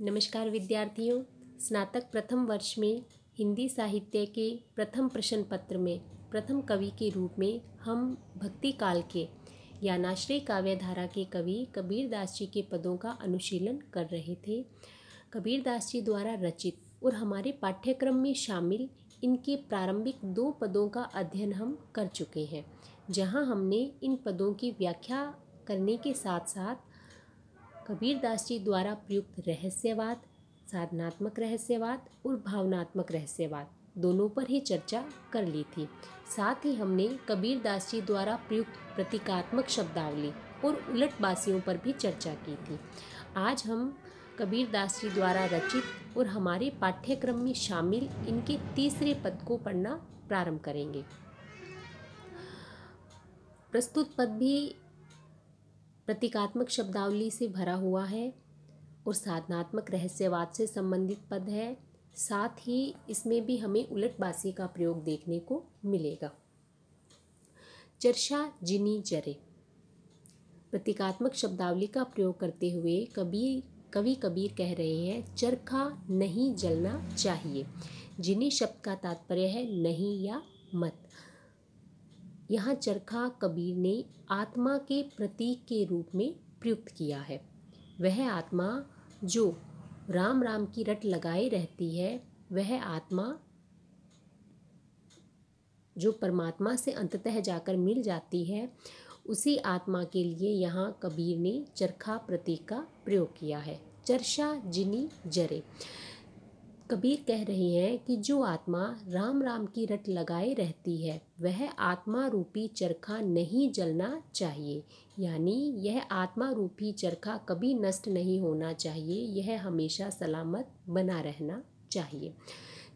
नमस्कार विद्यार्थियों। स्नातक प्रथम वर्ष में हिंदी साहित्य के प्रथम प्रश्न पत्र में प्रथम कवि के रूप में हम भक्ति काल के ज्ञानाश्रय काव्यधारा के कवि कबीरदास जी के पदों का अनुशीलन कर रहे थे। कबीरदास जी द्वारा रचित और हमारे पाठ्यक्रम में शामिल इनके प्रारंभिक 2 पदों का अध्ययन हम कर चुके हैं, जहां हमने इन पदों की व्याख्या करने के साथ साथ कबीरदास जी द्वारा प्रयुक्त रहस्यवाद, साधनात्मक रहस्यवाद और भावनात्मक रहस्यवाद दोनों पर ही चर्चा कर ली थी। साथ ही हमने कबीरदास जी द्वारा प्रयुक्त प्रतीकात्मक शब्दावली और उलटबासियों पर भी चर्चा की थी। आज हम कबीरदास जी द्वारा रचित और हमारे पाठ्यक्रम में शामिल इनके तीसरे पद को पढ़ना प्रारंभ करेंगे। प्रस्तुत पद भी प्रतीकात्मक शब्दावली से भरा हुआ है और साधनात्मक रहस्यवाद से संबंधित पद है। साथ ही इसमें भी हमें उलटबासी का प्रयोग देखने को मिलेगा। चर्षा जिनी जरे प्रतीकात्मक शब्दावली का प्रयोग करते हुए कवि कबीर कह रहे हैं, चरखा नहीं जलना चाहिए। जिनी शब्द का तात्पर्य है नहीं या मत। यहाँ चरखा कबीर ने आत्मा के प्रतीक के रूप में प्रयुक्त किया है। वह आत्मा जो राम राम की रट लगाए रहती है, वह आत्मा जो परमात्मा से अंततः जाकर मिल जाती है, उसी आत्मा के लिए यहाँ कबीर ने चरखा प्रतीक का प्रयोग किया है। चर्षा जिनी जरे, कबीर कह रहे हैं कि जो आत्मा राम राम की रट लगाए रहती है, वह आत्मा रूपी चरखा नहीं जलना चाहिए। यानी यह आत्मा रूपी चरखा कभी नष्ट नहीं होना चाहिए, यह हमेशा सलामत बना रहना चाहिए।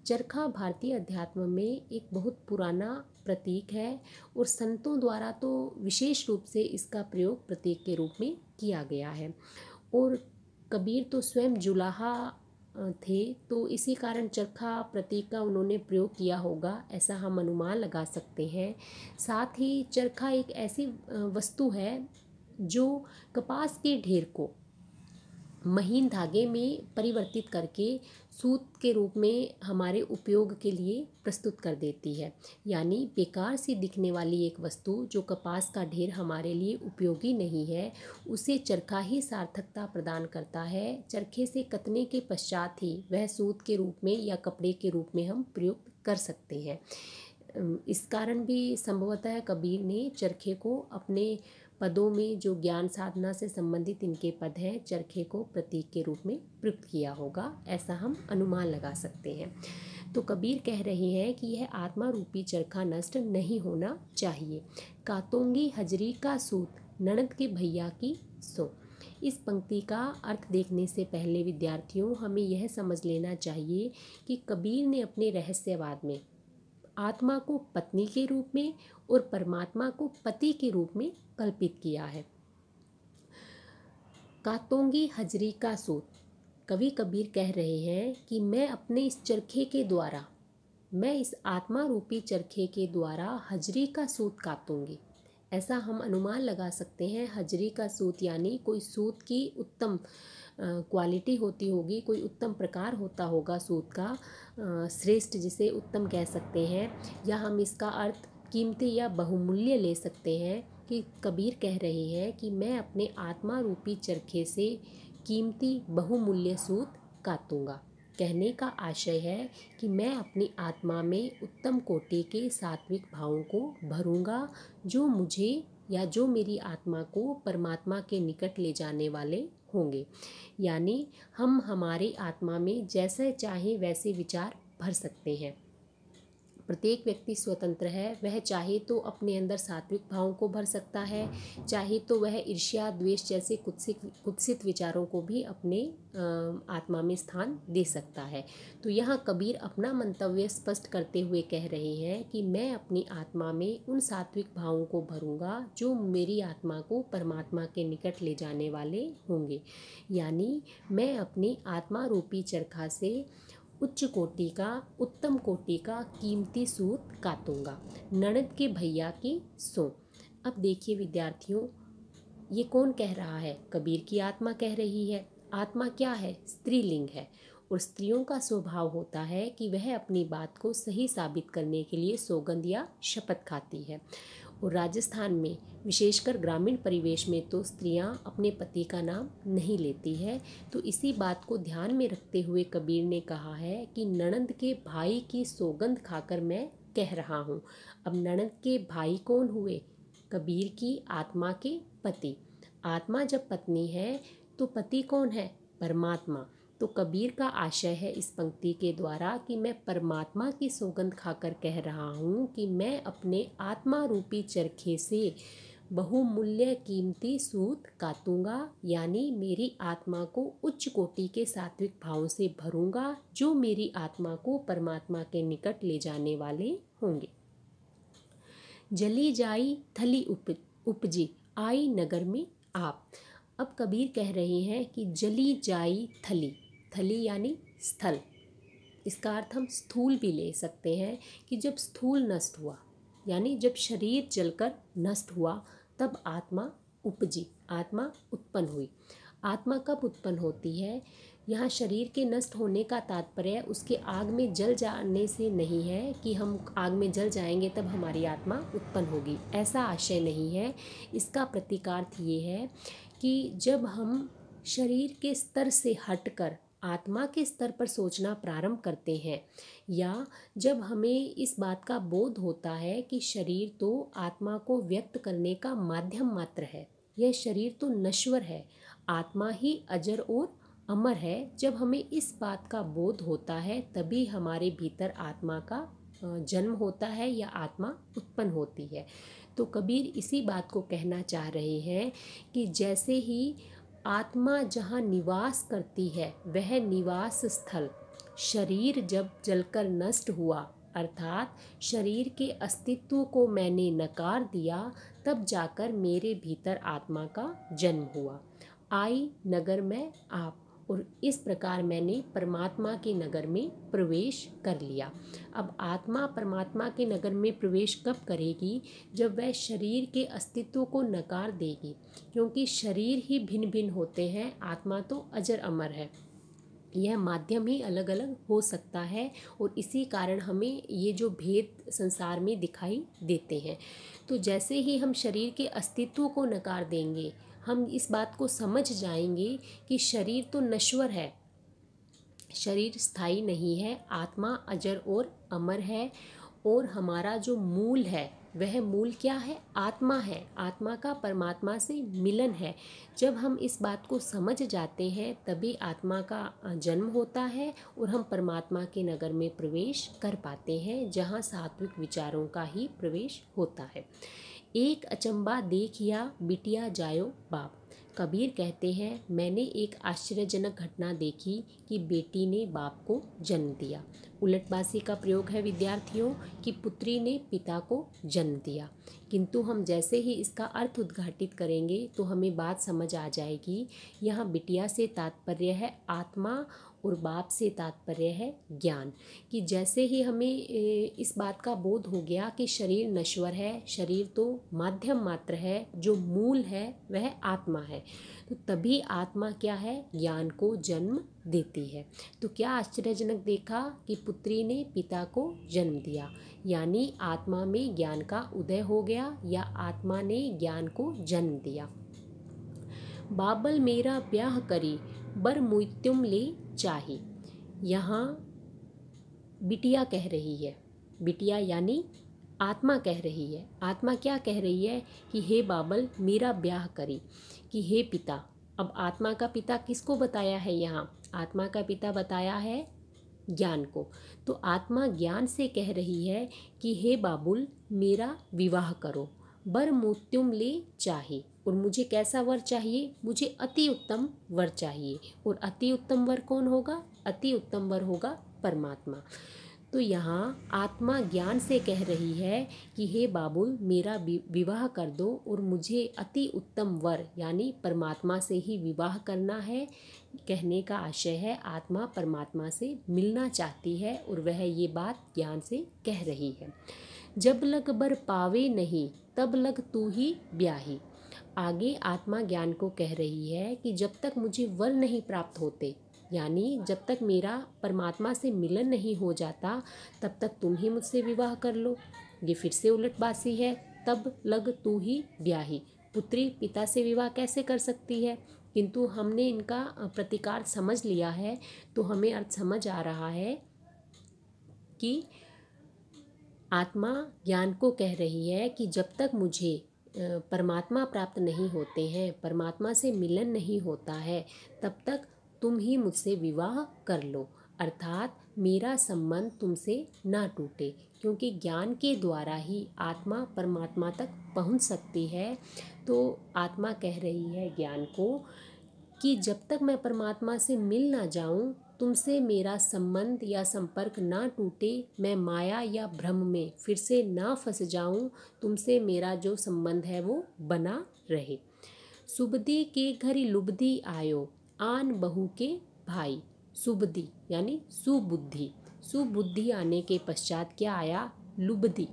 चरखा भारतीय अध्यात्म में एक बहुत पुराना प्रतीक है और संतों द्वारा तो विशेष रूप से इसका प्रयोग प्रतीक के रूप में किया गया है। और कबीर तो स्वयं जुलाहा थे, तो इसी कारण चरखा प्रतीक का उन्होंने प्रयोग किया होगा, ऐसा हम अनुमान लगा सकते हैं। साथ ही चरखा एक ऐसी वस्तु है जो कपास के ढेर को महीन धागे में परिवर्तित करके सूत के रूप में हमारे उपयोग के लिए प्रस्तुत कर देती है। यानी बेकार सी दिखने वाली एक वस्तु जो कपास का ढेर हमारे लिए उपयोगी नहीं है, उसे चरखा ही सार्थकता प्रदान करता है। चरखे से कतने के पश्चात ही वह सूत के रूप में या कपड़े के रूप में हम प्रयोग कर सकते हैं। इस कारण भी संभवतः कबीर ने चरखे को अपने पदों में, जो ज्ञान साधना से संबंधित इनके पद हैं, चरखे को प्रतीक के रूप में प्रयुक्त किया होगा, ऐसा हम अनुमान लगा सकते हैं। तो कबीर कह रहे हैं कि यह आत्मा रूपी चरखा नष्ट नहीं होना चाहिए। कातोंगी हजरी का सूत ननद के भैया की सो। इस पंक्ति का अर्थ देखने से पहले विद्यार्थियों हमें यह समझ लेना चाहिए कि कबीर ने अपने रहस्यवाद में आत्मा को पत्नी के रूप में और परमात्मा को पति के रूप में कल्पित किया है। कातोंगी हजरी का सूत, कवि कबीर कह रहे हैं कि मैं अपने इस चरखे के द्वारा, मैं इस आत्मा रूपी चरखे के द्वारा हजरी का सूत कातूंगी। ऐसा हम अनुमान लगा सकते हैं। हजरी का सूत यानी कोई सूत की उत्तम क्वालिटी होती होगी, कोई उत्तम प्रकार होता होगा सूत का, श्रेष्ठ जिसे उत्तम कह सकते हैं, या हम इसका अर्थ कीमती या बहुमूल्य ले सकते हैं कि कबीर कह रहे हैं कि मैं अपने आत्मा रूपी चरखे से कीमती बहुमूल्य सूत कातूंगा। कहने का आशय है कि मैं अपनी आत्मा में उत्तम कोटि के सात्विक भावों को भरूंगा, जो मुझे या जो मेरी आत्मा को परमात्मा के निकट ले जाने वाले होंगे। यानी हम हमारी आत्मा में जैसे चाहे वैसे विचार भर सकते हैं। प्रत्येक व्यक्ति स्वतंत्र है, वह चाहे तो अपने अंदर सात्विक भावों को भर सकता है, चाहे तो वह ईर्ष्या द्वेष जैसे कुत्सित विचारों को भी अपने आत्मा में स्थान दे सकता है। तो यहाँ कबीर अपना मंतव्य स्पष्ट करते हुए कह रहे हैं कि मैं अपनी आत्मा में उन सात्विक भावों को भरूंगा जो मेरी आत्मा को परमात्मा के निकट ले जाने वाले होंगे। यानी मैं अपनी आत्मा रूपी चरखा से उच्च कोटि का, उत्तम कोटि का कीमती सूत कातूंगा। ननद के भैया की सो। अब देखिए विद्यार्थियों, ये कौन कह रहा है? कबीर की आत्मा कह रही है। आत्मा क्या है? स्त्रीलिंग है। और स्त्रियों का स्वभाव होता है कि वह अपनी बात को सही साबित करने के लिए सौगंध या शपथ खाती है। और राजस्थान में विशेषकर ग्रामीण परिवेश में तो स्त्रियां अपने पति का नाम नहीं लेती है। तो इसी बात को ध्यान में रखते हुए कबीर ने कहा है कि ननंद के भाई की सौगंध खाकर मैं कह रहा हूँ। अब ननंद के भाई कौन हुए? कबीर की आत्मा के पति। आत्मा जब पत्नी है तो पति कौन है? परमात्मा। तो कबीर का आशय है इस पंक्ति के द्वारा कि मैं परमात्मा की सौगंध खाकर कह रहा हूँ कि मैं अपने आत्मा रूपी चरखे से बहुमूल्य कीमती सूत कातूंगा, यानी मेरी आत्मा को उच्च कोटि के सात्विक भावों से भरूंगा जो मेरी आत्मा को परमात्मा के निकट ले जाने वाले होंगे। जली जाई थली उपजी आई नगर में आप। अब कबीर कह रहे हैं कि जली जाई थली, थली यानी स्थल। इसका अर्थ हम स्थूल भी ले सकते हैं कि जब स्थूल नष्ट हुआ, यानी जब शरीर जलकर नष्ट हुआ, तब आत्मा उपजी, आत्मा उत्पन्न हुई। आत्मा कब उत्पन्न होती है? यहाँ शरीर के नष्ट होने का तात्पर्य उसके आग में जल जाने से नहीं है कि हम आग में जल जाएंगे तब हमारी आत्मा उत्पन्न होगी, ऐसा आशय नहीं है। इसका प्रतीकार्थ ये है कि जब हम शरीर के स्तर से हटकर आत्मा के स्तर पर सोचना प्रारंभ करते हैं, या जब हमें इस बात का बोध होता है कि शरीर तो आत्मा को व्यक्त करने का माध्यम मात्र है, यह शरीर तो नश्वर है, आत्मा ही अजर और अमर है, जब हमें इस बात का बोध होता है तभी हमारे भीतर आत्मा का जन्म होता है या आत्मा उत्पन्न होती है। तो कबीर इसी बात को कहना चाह रहे हैं कि जैसे ही आत्मा जहाँ निवास करती है वह निवास स्थल शरीर जब जलकर नष्ट हुआ, अर्थात शरीर के अस्तित्व को मैंने नकार दिया, तब जाकर मेरे भीतर आत्मा का जन्म हुआ। आई नगर में आप, और इस प्रकार मैंने परमात्मा के नगर में प्रवेश कर लिया। अब आत्मा परमात्मा के नगर में प्रवेश कब करेगी? जब वह शरीर के अस्तित्व को नकार देगी, क्योंकि शरीर ही भिन्न भिन्न होते हैं, आत्मा तो अजर अमर है। यह माध्यम ही अलग अलग हो सकता है और इसी कारण हमें ये जो भेद संसार में दिखाई देते हैं। तो जैसे ही हम शरीर के अस्तित्व को नकार देंगे, हम इस बात को समझ जाएंगे कि शरीर तो नश्वर है, शरीर स्थायी नहीं है, आत्मा अजर और अमर है, और हमारा जो मूल है वह मूल क्या है? आत्मा है, आत्मा का परमात्मा से मिलन है। जब हम इस बात को समझ जाते हैं तभी आत्मा का जन्म होता है और हम परमात्मा के नगर में प्रवेश कर पाते हैं, जहाँ सात्विक विचारों का ही प्रवेश होता है। एक अचंबा देखिया बिटिया जायो बाप। कबीर कहते हैं मैंने एक आश्चर्यजनक घटना देखी कि बेटी ने बाप को जन्म दिया। उलटबासी का प्रयोग है विद्यार्थियों कि पुत्री ने पिता को जन्म दिया, किंतु हम जैसे ही इसका अर्थ उद्घाटित करेंगे तो हमें बात समझ आ जाएगी। यहाँ बिटिया से तात्पर्य है आत्मा और बाप से तात्पर्य है ज्ञान। कि जैसे ही हमें इस बात का बोध हो गया कि शरीर नश्वर है, शरीर तो माध्यम मात्र है, जो मूल है वह आत्मा है, तो तभी आत्मा क्या है? ज्ञान को जन्म देती है। तो क्या आश्चर्यजनक देखा कि पुत्री ने पिता को जन्म दिया, यानी आत्मा में ज्ञान का उदय हो गया या आत्मा ने ज्ञान को जन्म दिया। बाबल मेरा ब्याह करी बर मुत्युम ले चाही। यहाँ बिटिया कह रही है, बिटिया यानी आत्मा कह रही है। आत्मा क्या कह रही है? कि हे बाबल मेरा ब्याह करी, कि हे पिता। अब आत्मा का पिता किसको बताया है? यहाँ आत्मा का पिता बताया है ज्ञान को। तो आत्मा ज्ञान से कह रही है कि हे बाबुल मेरा विवाह करो, बर मुत्युम ले चाहे, और मुझे कैसा वर चाहिए? मुझे अति उत्तम वर चाहिए। और अति उत्तम वर कौन होगा? अति उत्तम वर होगा परमात्मा। तो यहाँ आत्मा ज्ञान से कह रही है कि हे बाबुल मेरा विवाह कर दो, और मुझे अति उत्तम वर यानी परमात्मा से ही विवाह करना है। कहने का आशय है आत्मा परमात्मा से मिलना चाहती है और वह ये बात ज्ञान से कह रही है। जब लग बर पावे नहीं तब लग तू ही ब्याही। आगे आत्मा ज्ञान को कह रही है कि जब तक मुझे वर नहीं प्राप्त होते, यानी जब तक मेरा परमात्मा से मिलन नहीं हो जाता, तब तक तुम ही मुझसे विवाह कर लो। ये फिर से उलटबासी है। तब लग तू ही ब्याही, पुत्री पिता से विवाह कैसे कर सकती है? किंतु हमने इनका प्रतिकार समझ लिया है, तो हमें अर्थ समझ आ रहा है कि आत्मा ज्ञान को कह रही है कि जब तक मुझे परमात्मा प्राप्त नहीं होते हैं, परमात्मा से मिलन नहीं होता है, तब तक तुम ही मुझसे विवाह कर लो, अर्थात मेरा संबंध तुमसे ना टूटे। क्योंकि ज्ञान के द्वारा ही आत्मा परमात्मा तक पहुंच सकती है। तो आत्मा कह रही है ज्ञान को कि जब तक मैं परमात्मा से मिल ना जाऊं, तुमसे मेरा संबंध या संपर्क ना टूटे, मैं माया या भ्रम में फिर से ना फंस जाऊं, तुमसे मेरा जो संबंध है वो बना रहे। सुबदी के घर लुबदी आयो, आन बहू के भाई। सुबदी यानी सुबुद्धि, सुबुद्धि आने के पश्चात क्या आया? लुबदी।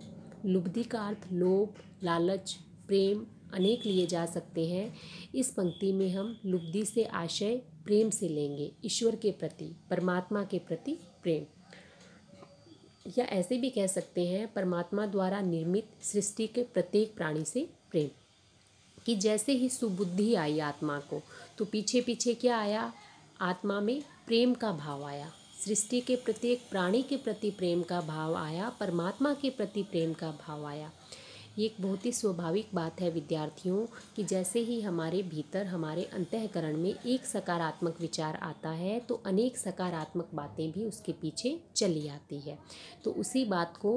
लुबदी का अर्थ लोभ, लालच, प्रेम अनेक लिए जा सकते हैं। इस पंक्ति में हम लुब्धि से आशय प्रेम से लेंगे, ईश्वर के प्रति, परमात्मा के प्रति प्रेम, या ऐसे भी कह सकते हैं परमात्मा द्वारा निर्मित सृष्टि के प्रत्येक प्राणी से प्रेम। कि जैसे ही सुबुद्धि आई आत्मा को, तो पीछे पीछे क्या आया? आत्मा में प्रेम का भाव आया, सृष्टि के प्रत्येक प्राणी के प्रति प्रेम का भाव आया, परमात्मा के प्रति प्रेम का भाव आया। ये एक बहुत ही स्वाभाविक बात है विद्यार्थियों कि जैसे ही हमारे भीतर, हमारे अंतःकरण में एक सकारात्मक विचार आता है, तो अनेक सकारात्मक बातें भी उसके पीछे चली आती है। तो उसी बात को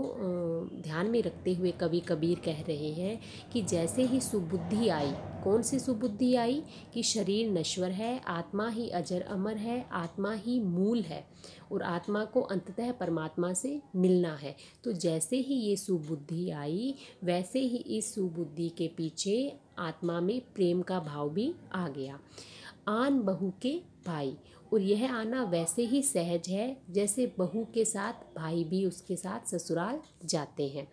ध्यान में रखते हुए कवि कबीर कह रहे हैं कि जैसे ही सुबुद्धि आई, कौन सी सुबुद्धि आई? कि शरीर नश्वर है, आत्मा ही अजर अमर है, आत्मा ही मूल है और आत्मा को अंततः परमात्मा से मिलना है। तो जैसे ही ये सुबुद्धि आई, वैसे ही इस सुबुद्धि के पीछे आत्मा में प्रेम का भाव भी आ गया। आन बहू के भाई, और यह आना वैसे ही सहज है जैसे बहू के साथ भाई भी उसके साथ ससुराल जाते हैं।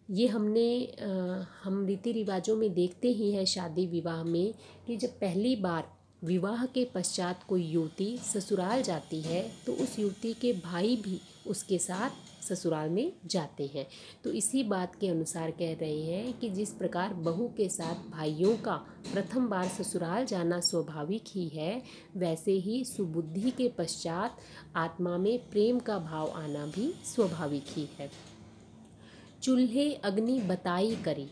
ये हम रीति रिवाजों में देखते ही हैं शादी विवाह में कि जब पहली बार विवाह के पश्चात कोई युवती ससुराल जाती है, तो उस युवती के भाई भी उसके साथ ससुराल में जाते हैं। तो इसी बात के अनुसार कह रहे हैं कि जिस प्रकार बहू के साथ भाइयों का प्रथम बार ससुराल जाना स्वाभाविक ही है, वैसे ही सुबुद्धि के पश्चात आत्मा में प्रेम का भाव आना भी स्वाभाविक ही है। चूल्हे अग्नि बताई करी,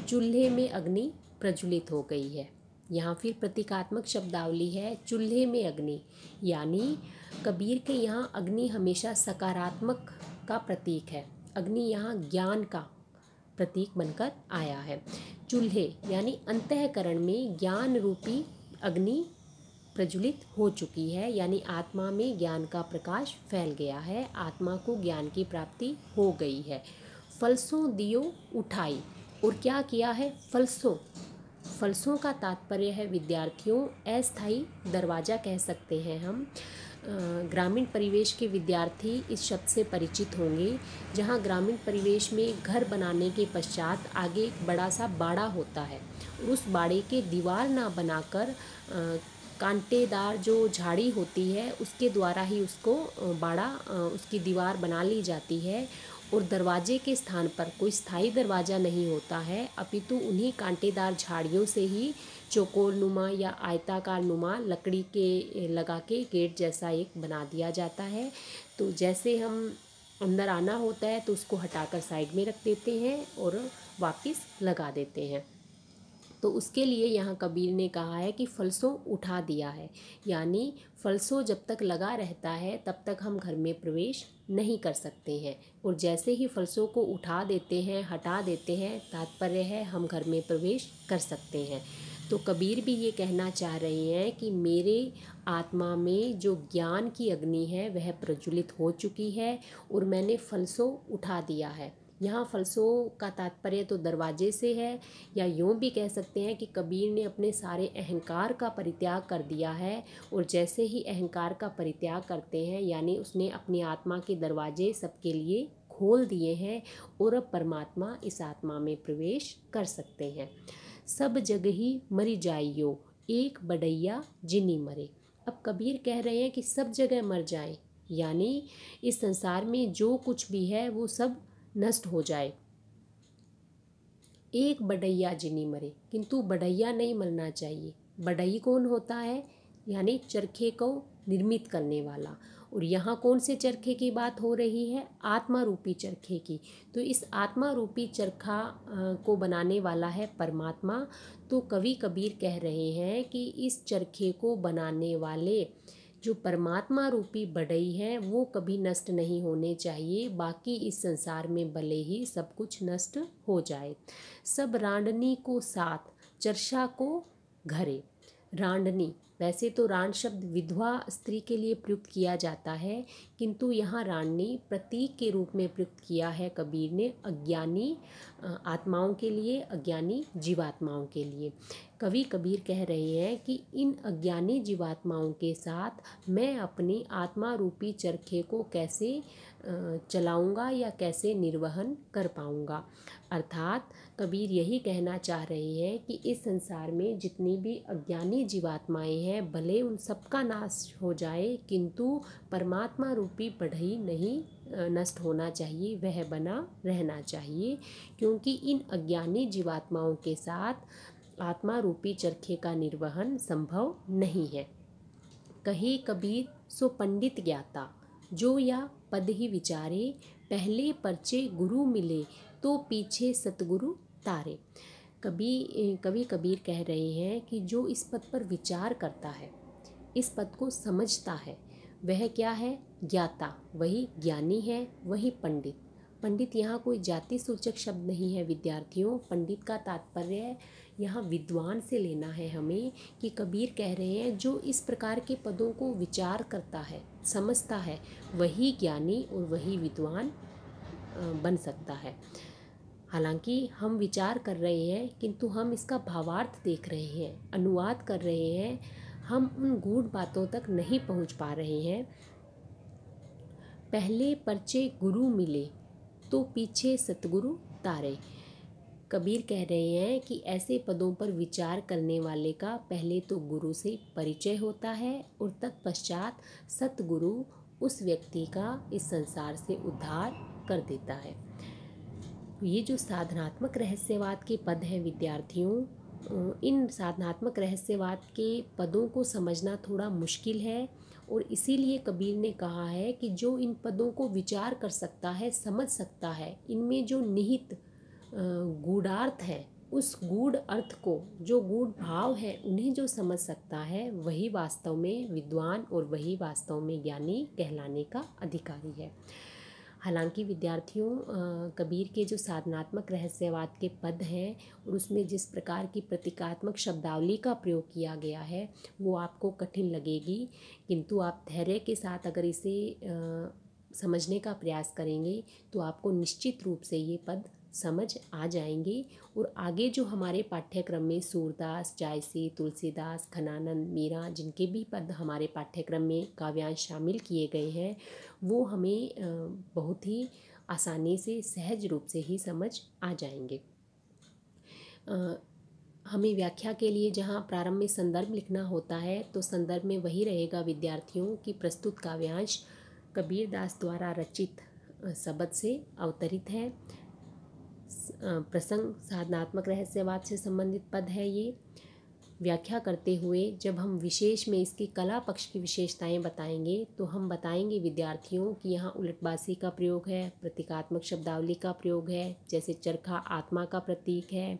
चूल्हे में अग्नि प्रज्वलित हो गई है। यहाँ फिर प्रतीकात्मक शब्दावली है, चूल्हे में अग्नि, यानी कबीर के यहाँ अग्नि हमेशा सकारात्मक का प्रतीक है। अग्नि यहाँ ज्ञान का प्रतीक बनकर आया है। चूल्हे यानी अंतःकरण में ज्ञान रूपी अग्नि प्रज्वलित हो चुकी है, यानी आत्मा में ज्ञान का प्रकाश फैल गया है, आत्मा को ज्ञान की प्राप्ति हो गई है। फलसों दियो उठाई, और क्या किया है? फलसों, फलसों का तात्पर्य है विद्यार्थियों अस्थायी दरवाज़ा कह सकते हैं हम। ग्रामीण परिवेश के विद्यार्थी इस शब्द से परिचित होंगे, जहाँ ग्रामीण परिवेश में घर बनाने के पश्चात आगे एक बड़ा सा बाड़ा होता है, उस बाड़े के दीवार ना बनाकर कांटेदार जो झाड़ी होती है उसके द्वारा ही उसको बाड़ा, उसकी दीवार बना ली जाती है। और दरवाजे के स्थान पर कोई स्थायी दरवाज़ा नहीं होता है, अपितु उन्हीं कांटेदार झाड़ियों से ही चौकोर नुमा या आयताकार नुमा लकड़ी के लगा के गेट जैसा एक बना दिया जाता है। तो जैसे हम अंदर आना होता है तो उसको हटाकर साइड में रख देते हैं और वापस लगा देते हैं। तो उसके लिए यहाँ कबीर ने कहा है कि फलसों उठा दिया है, यानी फलसों जब तक लगा रहता है तब तक हम घर में प्रवेश नहीं कर सकते हैं, और जैसे ही फलसों को उठा देते हैं, हटा देते हैं, तात्पर्य है हम घर में प्रवेश कर सकते हैं। तो कबीर भी ये कहना चाह रहे हैं कि मेरे आत्मा में जो ज्ञान की अग्नि है वह प्रज्वलित हो चुकी है और मैंने फलसों उठा दिया है। यहाँ फलसों का तात्पर्य तो दरवाजे से है, या यूँ भी कह सकते हैं कि कबीर ने अपने सारे अहंकार का परित्याग कर दिया है, और जैसे ही अहंकार का परित्याग करते हैं यानी उसने अपनी आत्मा के दरवाजे सबके लिए खोल दिए हैं और अब परमात्मा इस आत्मा में प्रवेश कर सकते हैं। सब जग ही मरी जाइयो, एक बड़ैया जिनी मरे। अब कबीर कह रहे हैं कि सब जगह मर जाए, यानी इस संसार में जो कुछ भी है वो सब नष्ट हो जाए। एक बढ़ैया जिनी मरे, किंतु बढ़ैया नहीं मरना चाहिए। बढ़ई कौन होता है? यानी चरखे को निर्मित करने वाला। और यहाँ कौन से चरखे की बात हो रही है? आत्मा रूपी चरखे की। तो इस आत्मा रूपी चरखा को बनाने वाला है परमात्मा। तो कवि कबीर कह रहे हैं कि इस चरखे को बनाने वाले जो परमात्मा रूपी बढ़ई है वो कभी नष्ट नहीं होने चाहिए। बाकी इस संसार में भले ही सब कुछ नष्ट हो जाए। सब रांडनी को साथ, चर्चा को घरे। रांडनी, वैसे तो रांड शब्द विधवा स्त्री के लिए प्रयुक्त किया जाता है, किंतु यहाँ रांडनी प्रतीक के रूप में प्रयुक्त किया है कबीर ने अज्ञानी आत्माओं के लिए, अज्ञानी जीवात्माओं के लिए। कवि कबीर कह रहे हैं कि इन अज्ञानी जीवात्माओं के साथ मैं अपनी आत्मा रूपी चरखे को कैसे चलाऊंगा या कैसे निर्वहन कर पाऊंगा। अर्थात कबीर यही कहना चाह रहे हैं कि इस संसार में जितनी भी अज्ञानी जीवात्माएं हैं, भले उन सबका नाश हो जाए, किंतु परमात्मा रूपी बढ़ई नहीं नष्ट होना चाहिए, वह बना रहना चाहिए। क्योंकि इन अज्ञानी जीवात्माओं के साथ आत्मा रूपी चरखे का निर्वहन संभव नहीं है। कहे कबीर सो पंडित ज्ञाता, जो या पद ही विचारे, पहले परचे गुरु मिले, तो पीछे सतगुरु तारे। कवि कबीर कह रहे हैं कि जो इस पद पर विचार करता है, इस पद को समझता है, वह क्या है? ज्ञाता, वही ज्ञानी है, वही पंडित। पंडित यहाँ कोई जाति सूचक शब्द नहीं है विद्यार्थियों। पंडित का तात्पर्य यहाँ विद्वान से लेना है हमें। कि कबीर कह रहे हैं जो इस प्रकार के पदों को विचार करता है, समझता है, वही ज्ञानी और वही विद्वान बन सकता है। हालांकि हम विचार कर रहे हैं, किंतु हम इसका भावार्थ देख रहे हैं, अनुवाद कर रहे हैं, हम उन गूढ़ बातों तक नहीं पहुंच पा रहे हैं। पहले परचे गुरु मिले, तो पीछे सतगुरु तारे। कबीर कह रहे हैं कि ऐसे पदों पर विचार करने वाले का पहले तो गुरु से परिचय होता है और तत्पश्चात सतगुरु उस व्यक्ति का इस संसार से उद्धार कर देता है। ये जो साधनात्मक रहस्यवाद के पद हैं विद्यार्थियों, इन साधनात्मक रहस्यवाद के पदों को समझना थोड़ा मुश्किल है। और इसीलिए कबीर ने कहा है कि जो इन पदों को विचार कर सकता है, समझ सकता है, इनमें जो निहित गूढ़ार्थ है, उस गूढ़ अर्थ को, जो गूढ़ भाव है, उन्हें जो समझ सकता है, वही वास्तव में विद्वान और वही वास्तव में ज्ञानी कहलाने का अधिकारी है। हालांकि विद्यार्थियों, कबीर के जो साधनात्मक रहस्यवाद के पद हैं और उसमें जिस प्रकार की प्रतीकात्मक शब्दावली का प्रयोग किया गया है वो आपको कठिन लगेगी, किंतु आप धैर्य के साथ अगर इसे समझने का प्रयास करेंगे तो आपको निश्चित रूप से ये पद समझ आ जाएंगे। और आगे जो हमारे पाठ्यक्रम में सूरदास, जायसी, तुलसीदास, घनानंद, मीरा, जिनके भी पद हमारे पाठ्यक्रम में काव्यांश शामिल किए गए हैं, वो हमें बहुत ही आसानी से, सहज रूप से ही समझ आ जाएंगे। हमें व्याख्या के लिए जहाँ प्रारंभ में संदर्भ लिखना होता है, तो संदर्भ में वही रहेगा विद्यार्थियों की प्रस्तुत काव्यांश कबीर दास द्वारा रचित शब्द से अवतरित है। प्रसंग साधनात्मक रहस्यवाद से संबंधित पद है ये। व्याख्या करते हुए जब हम विशेष में इसकी कला पक्ष की विशेषताएं बताएंगे, तो हम बताएंगे विद्यार्थियों कि यहाँ उलटबासी का प्रयोग है, प्रतीकात्मक शब्दावली का प्रयोग है, जैसे चरखा आत्मा का प्रतीक है,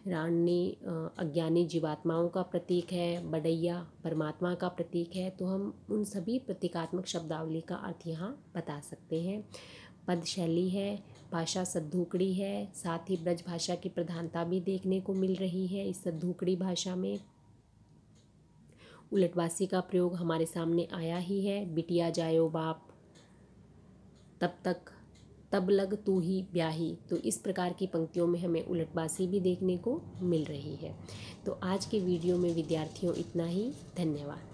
रानी अज्ञानी जीवात्माओं का प्रतीक है, बढ़ैया परमात्मा का प्रतीक है। तो हम उन सभी प्रतीकात्मक शब्दावली का अर्थ यहाँ बता सकते हैं। पद शैली है, भाषा सद्धूकड़ी है, साथ ही ब्रज भाषा की प्रधानता भी देखने को मिल रही है इस सद्धूकड़ी भाषा में। उलटवासी का प्रयोग हमारे सामने आया ही है, बिटिया जायो बाप तब तक तब लग तू ही ब्याही। तो इस प्रकार की पंक्तियों में हमें उलटवासी भी देखने को मिल रही है। तो आज के वीडियो में विद्यार्थियों इतना ही। धन्यवाद।